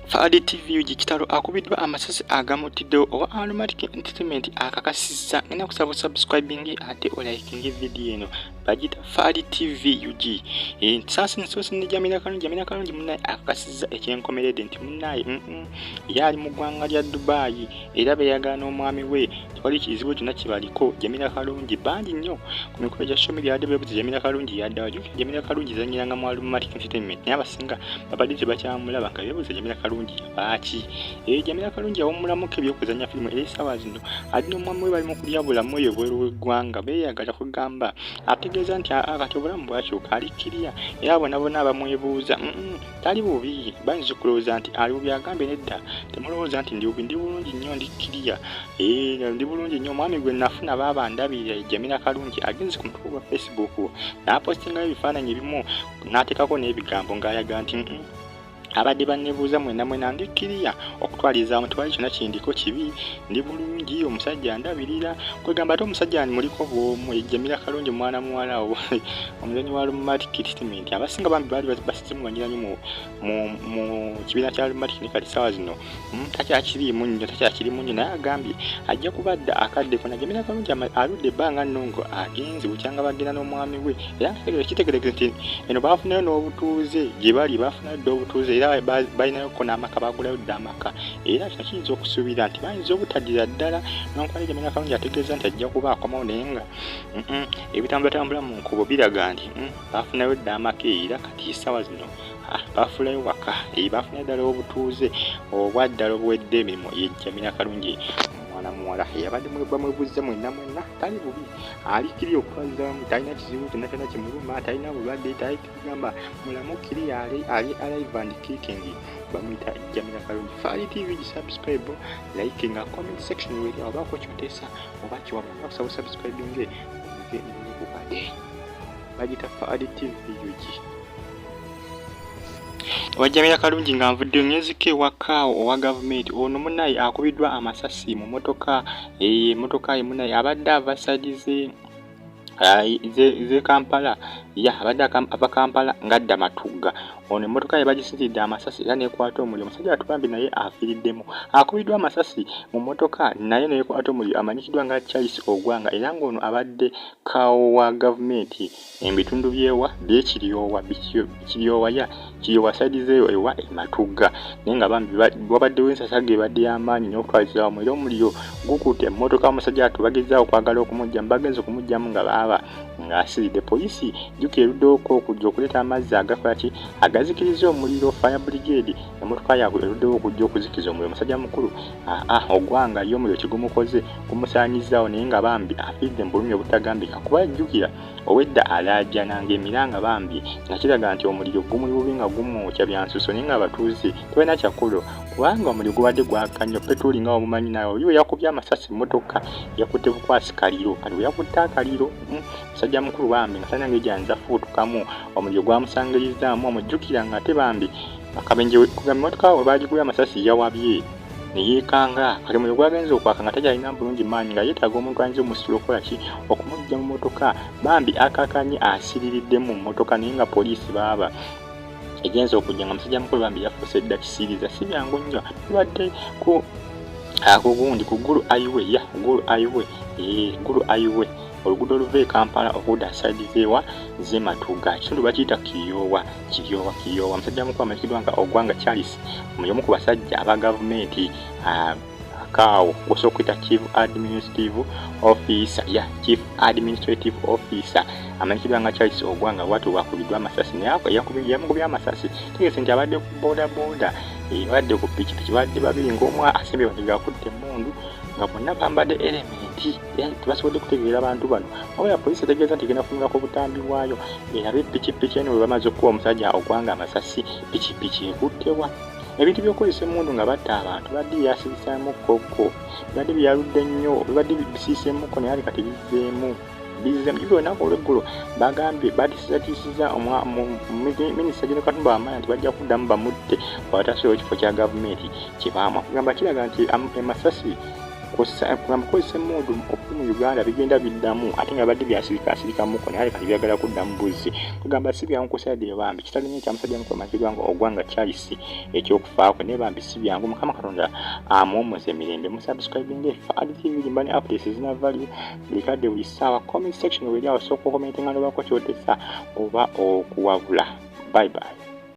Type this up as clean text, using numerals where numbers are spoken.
Fadi TV Kitalo Akubiddwa Amasasi agamutiddewo owa Aromatic Entertainment akakasizza ngenda kusaba subscribing ate oliking video eno bagita Fadi TV UG sasa nsosi ni Jamila Kalungi munnaye akakasizza ekyenkomerede nti munnaye yali mu ggwanga lya Dubai era beyagala n'omwami we twali kizibu kyonna kibaliko Jamila Kalungi bangi nnyo ku mikolo gya social media yadde bebuze Jamila Kalungi yaddawa Jamila Kalungi zanyiranga mu Aromatic Entertainment naye abasinga babadde tebakyamulaba nga bebuze Jamila Kalungi baaki Jamila Kalungi awumulamuko ebyokuzanya firimu esaawa zino ali n'omwami we bali mu kulya bulamu oyo bweru w'eggwanga beeyagala kugamba ategeeza nti kati obulamu bwakyuka alikkirya era bonna abamwebuuza tali bubi bayinza okulowooza nti ali bubi agambye nedda temulowooza nti ndi bubi ndi bulungi nnyo ndikkirya ndi bulungi nnyo omwami gwe nafuna baaba ndabirira Jamila Kalungi agenze ku mutwe gwa Facebook n'apostingayo ebifaananyi ebimu n'ateekako n'ebigambo ng'ayaga nti abadde bannebuuza mwena ndikkirya okutwaliza omutwali kyonna kindiko kibi ndi bulungi omusajja ndabirira kwegamba ate omusajja muliko bw'omu Jamila Kalungi mwana muwala omuzanyi wa Aromatic Entertainment abasinga bambi baali basizimuganyira nnyo mu kibiina kya Aromatic ne kati ssaawa zino takyakirimu nnyo naye agambye ajja kubadda akadde kona Jamila Kalungi aludde ebbanga nnongo agenze bukyanga bagenda n'omwami we era kitegeregeze nti eno baafunayo n'obutuuze gye bali baafunayo dda obutuuze era balinayo ko n'amaka bagulayo dda amaka era kino kiyinza okusuubira nti bayinza obutaddira ddala n'omukwano Jamila Kalungi ategeeza nti ajja kuba akomawo naye nga ebitambula mu nkubo biraga nti baafunayo dda amaka era kati essaawa zino baafulayo waka baafunayo ddala obutuuze obwaddala obuwedde emirimu Jamila Kalungi mwana muwala yabadde bamwebuuza mwenna tali bubi alikkirya okutwalizamu talina kizibu kyonna kyonna kimuluma talina bulwadde talikigamba mulamukiri ali alive and kicking bamuyita Jamila Kalungi. Fadi TV subscribe liking comment section weri obaako kyoteesa oba kiwabula kusaba subscribing ubade bagita Fadi TV UG Jamila Kalungi nga nvudde ngezike wakaawo owa gavumenti ono munnaye akubiddwa amasasi mu motoka motoka ye munnaye abadde avasadize ze Kampala abadde ava Kampala ngadda Matugga ono emmotoka ye bagisitidde amasasi era nekwata omuliro omusajja atugambye naye afiiriddemu akubiddwa amasasi mu motoka naye nekwata omuliro amanyikiddwa nga Charles Ogwanga era ng'ono abadde kaawo wa gavumenti ebitundu Kiryowa sadizeeyo ewa Matugga naye nga bambi wabaddewo ensasage ebadde y'amaanyi n'okutwaliza omuliro omuliro gukutte emmotoka omusajja atubagezaawo okwagala okumugyamu bagenze okumugyamu nga baaba ng'asiridde poliisi jjukira eruddewo okujja okuleeta amazzi agazikiriza omuliro fire brigade emmotoka yaabwe eruddewo okujja okuzikiriza omuliro omusajja mukulu Ogwanga ye omuliro kigumukoze gumusaanyizaawo naye nga bambi afiiridde mu bulumi obutagambika kuba jjukira owedda alaajana ng'emiranga bambi nga kiraga nti omuliro gumuli bubi nga gumwokya byansuso naye nga abatuuze tebalina kyakulo kubanga omuliro gubadde gwaka nnyo petroli nga omumanyi nawe oli yakubye amasasi emmotoka yakutte bukwasi kaliro kati yakutte akaliro musajja mukulu bambi nga talina ng'ejjanza fuutukamu omuliro gwamusangirizaamu omujjukira nga ate bambi akabenje kugamba emmotoka we baagikubye amasasi yawabye neyeekanga kati omuliro gwagenze okwaka nga takyalina bulungi maanyi nga yeetaaga omuntu ayinza omusitula okukola ki okumujja mu mmotoka bambi akakanye asiriridde mu mmotoka naye nga poliisi baaba egenza okujja nga musajja mukulu bambi yafuuse dda kisiriza si byangu nnyo tubadde ku gundi ku Gulu Highway oluguudo oluva e Kampala okudda sadizeewa ze Matugga ekitundu bakiyita Kiryowa musajja mukulu amanyikiddwa nga Ogwanga Charles omu ku basajja aba gavumenti kaawo osobola okuyita Chief Administrative Officer amanyikiddwa nga Charles Ogwanga watu wakubiddwa amasasi naye yamugubye amasasi tegese nti abadde ku boda badde ku pikipiki badde babiri ng'omu asembye badde gakutte emmundu nga bonna bambadde elementi era tebasobodde kutegeera abantu bano wabula poliisi etegeeza nti egenda kufunirako obutambi bwayo erabe pikipiki eno bwe bamaze okukuba omusajja Ogwanga amasasi pikipiki ekuttewa ebintu by'okozesa emmundu nga batta abantu badde byasibisaamu kkokko bibadde byaludde nnyo bibadde bisiiseemukko naye kati bizzeemu jubira olunaku olweggulo bagambye batiisatiisiza minisita General Katumba Wamala nti bajja kuddamu bamutte bw'atasobola ekifo kya gavumenti kye baamwa kugamba kiraga nti amasasi kozesa modu okuli mu Uganda bigenda biddamu ate nga badde byasirika muko naye kati byagala kuddamu buzzi kugamba sibyangu kusade bambi kitalo nnyo kyamusajja mukulu makirwango ogwanga Charles ekyokufaako ne bambi sibyangu Mukama Katonda amuwummuze emirembe musubscribing FAD TV limbani updates zina value blikadde buli ssaawa comment section weri awo sooka commenting nga nobako kyotesa oba okuwabula bye bye